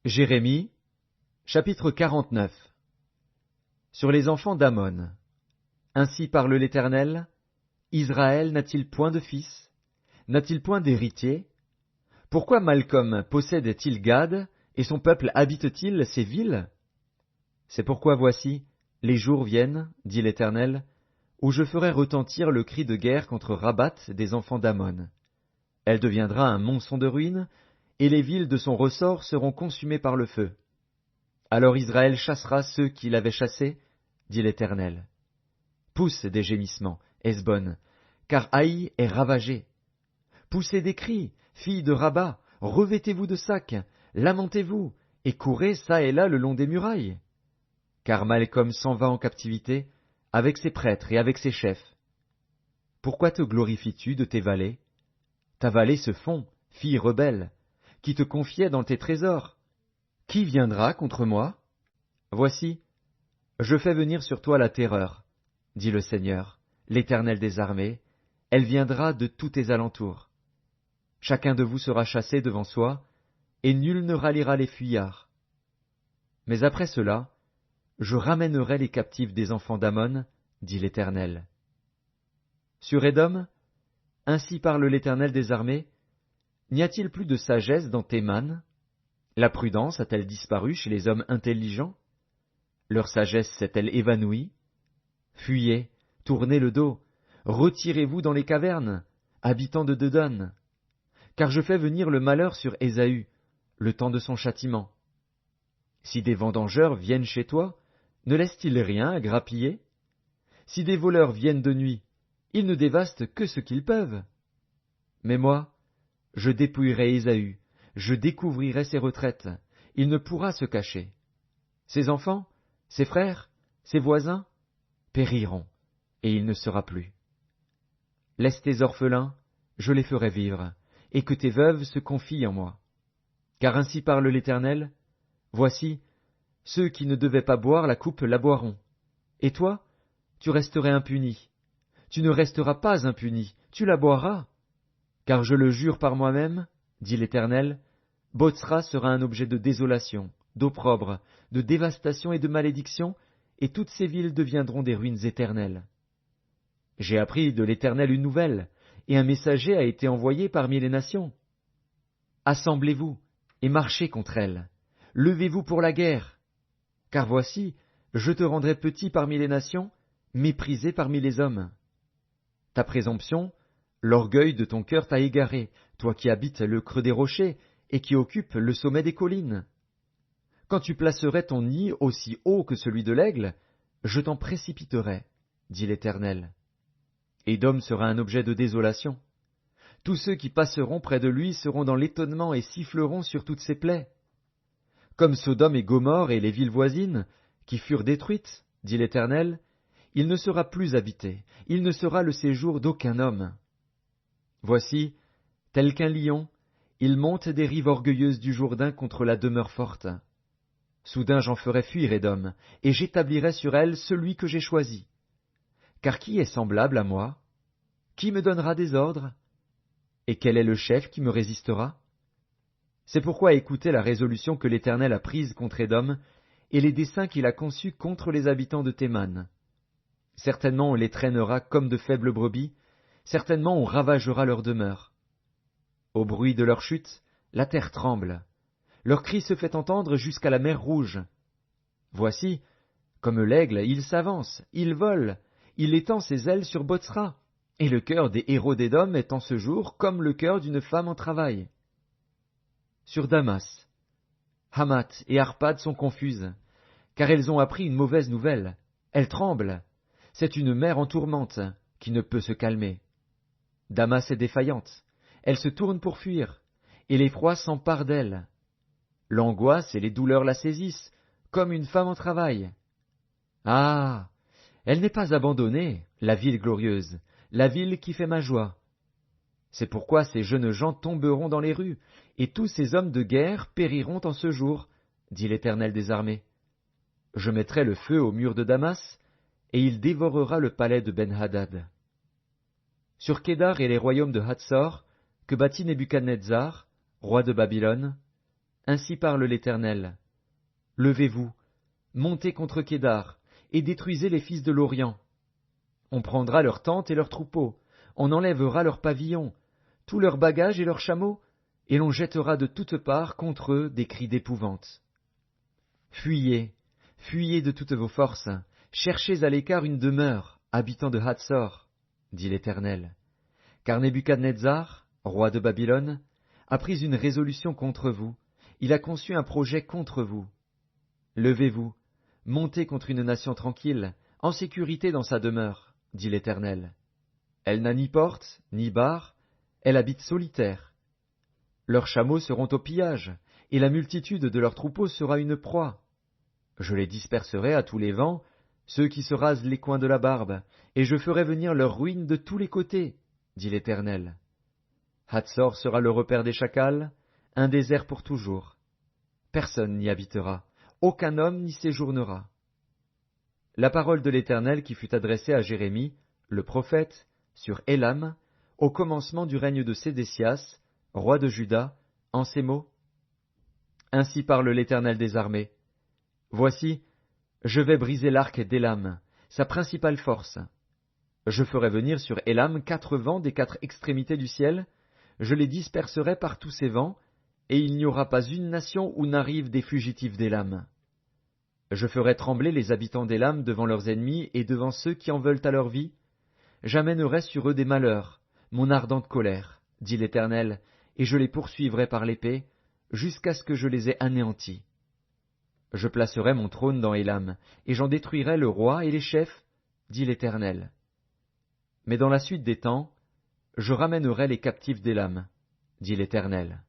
Jérémie, chapitre 49. Sur les enfants d'Ammon. Ainsi parle l'Éternel, Israël n'a-t-il point de fils? N'a-t-il point d'héritier? Pourquoi Malcolm possède-t-il Gad, et son peuple habite-t-il ces villes? C'est pourquoi voici, les jours viennent, dit l'Éternel, où je ferai retentir le cri de guerre contre Rabat des enfants d'Ammon. Elle deviendra un monceau de ruines, et les villes de son ressort seront consumées par le feu. Alors Israël chassera ceux qui l'avaient chassé, dit l'Éternel. Pousse des gémissements, Hesbon, car Haï est ravagée. Poussez des cris, filles de Rabat, revêtez-vous de sacs, lamentez-vous, et courez çà et là le long des murailles. Car Malcolm s'en va en captivité, avec ses prêtres et avec ses chefs. Pourquoi te glorifies-tu de tes vallées? Ta vallée se fond, fille rebelle, qui te confiait dans tes trésors. Qui viendra contre moi? Voici, je fais venir sur toi la terreur, dit le Seigneur, l'Éternel des armées, elle viendra de tous tes alentours. Chacun de vous sera chassé devant soi, et nul ne ralliera les fuyards. Mais après cela, je ramènerai les captifs des enfants d'Ammon, dit l'Éternel. Sur Édom, ainsi parle l'Éternel des armées, n'y a-t-il plus de sagesse dans Théman? La prudence a-t-elle disparu chez les hommes intelligents? Leur sagesse s'est-elle évanouie? Fuyez, tournez le dos, retirez-vous dans les cavernes, habitants de Dedon, car je fais venir le malheur sur Ésaü, le temps de son châtiment. Si des vendangeurs viennent chez toi, ne laissent-ils rien à grappiller? Si des voleurs viennent de nuit, ils ne dévastent que ce qu'ils peuvent. Mais moi, je dépouillerai Ésaü, je découvrirai ses retraites, il ne pourra se cacher. Ses enfants, ses frères, ses voisins, périront, et il ne sera plus. Laisse tes orphelins, je les ferai vivre, et que tes veuves se confient en moi. Car ainsi parle l'Éternel, voici, ceux qui ne devaient pas boire la coupe la boiront. Et toi, tu resterais impuni. Tu ne resteras pas impuni, tu la boiras. Car je le jure par moi-même, dit l'Éternel, Botsra sera un objet de désolation, d'opprobre, de dévastation et de malédiction, et toutes ces villes deviendront des ruines éternelles. J'ai appris de l'Éternel une nouvelle, et un messager a été envoyé parmi les nations. Assemblez-vous, et marchez contre elles. Levez-vous pour la guerre. Car voici, je te rendrai petit parmi les nations, méprisé parmi les hommes. Ta présomption, l'orgueil de ton cœur t'a égaré, toi qui habites le creux des rochers et qui occupes le sommet des collines. Quand tu placerais ton nid aussi haut que celui de l'aigle, je t'en précipiterai, dit l'Éternel. Édom sera un objet de désolation. Tous ceux qui passeront près de lui seront dans l'étonnement et siffleront sur toutes ses plaies. Comme Sodome et Gomorrhe et les villes voisines, qui furent détruites, dit l'Éternel, il ne sera plus habité, il ne sera le séjour d'aucun homme. Voici, tel qu'un lion, il monte des rives orgueilleuses du Jourdain contre la demeure forte. Soudain j'en ferai fuir Édom, et j'établirai sur elle celui que j'ai choisi. Car qui est semblable à moi? Qui me donnera des ordres? Et quel est le chef qui me résistera? C'est pourquoi écoutez la résolution que l'Éternel a prise contre Édom, et les desseins qu'il a conçus contre les habitants de Théman. Certainement on les traînera comme de faibles brebis, certainement on ravagera leur demeure. Au bruit de leur chute, la terre tremble. Leur cri se fait entendre jusqu'à la mer Rouge. Voici, comme l'aigle, il s'avance, il vole, il étend ses ailes sur Botsra, et le cœur des héros d'Édom est en ce jour comme le cœur d'une femme en travail. Sur Damas, Hamath et Arpad sont confuses, car elles ont appris une mauvaise nouvelle. Elles tremblent. C'est une mer en tourmente, qui ne peut se calmer. Damas est défaillante. Elle se tourne pour fuir, et l'effroi s'empare d'elle. L'angoisse et les douleurs la saisissent, comme une femme en travail. Ah! Elle n'est pas abandonnée, la ville glorieuse, la ville qui fait ma joie. C'est pourquoi ces jeunes gens tomberont dans les rues, et tous ces hommes de guerre périront en ce jour, dit l'Éternel des armées. Je mettrai le feu au mur de Damas, et il dévorera le palais de Ben-Hadad. Sur Kédar et les royaumes de Hatsor, que bâtit Nebuchadnezzar, roi de Babylone, Ainsi parle l'Éternel. Levez-vous, montez contre Kédar, et détruisez les fils de l'Orient. On prendra leurs tentes et leurs troupeaux, on enlèvera leurs pavillons, tous leurs bagages et leurs chameaux, et l'on jettera de toutes parts contre eux des cris d'épouvante. Fuyez, fuyez de toutes vos forces, cherchez à l'écart une demeure, habitants de Hatzor, dit l'Éternel. Car Nebuchadnezzar, roi de Babylone, a pris une résolution contre vous, il a conçu un projet contre vous. Levez-vous, montez contre une nation tranquille, en sécurité dans sa demeure, dit l'Éternel. Elle n'a ni porte, ni barre, elle habite solitaire. Leurs chameaux seront au pillage, et la multitude de leurs troupeaux sera une proie. Je les disperserai à tous les vents, ceux qui se rasent les coins de la barbe, et je ferai venir leur ruine de tous les côtés, dit l'Éternel. Hatzor sera le repère des chacals, un désert pour toujours. Personne n'y habitera, aucun homme n'y séjournera. La parole de l'Éternel qui fut adressée à Jérémie, le prophète, sur Élam, au commencement du règne de Sédécias, roi de Juda, en ces mots. Ainsi parle l'Éternel des armées. Voici, je vais briser l'arc d'Élam, sa principale force. Je ferai venir sur Élam 4 vents des 4 extrémités du ciel, je les disperserai par tous ces vents, et il n'y aura pas une nation où n'arrivent des fugitifs d'Élam. Je ferai trembler les habitants d'Élam devant leurs ennemis et devant ceux qui en veulent à leur vie. J'amènerai sur eux des malheurs, mon ardente colère, dit l'Éternel, et je les poursuivrai par l'épée, jusqu'à ce que je les ai anéantis. Je placerai mon trône dans Élam, et j'en détruirai le roi et les chefs, dit l'Éternel. Mais dans la suite des temps, je ramènerai les captifs d'Élam, dit l'Éternel.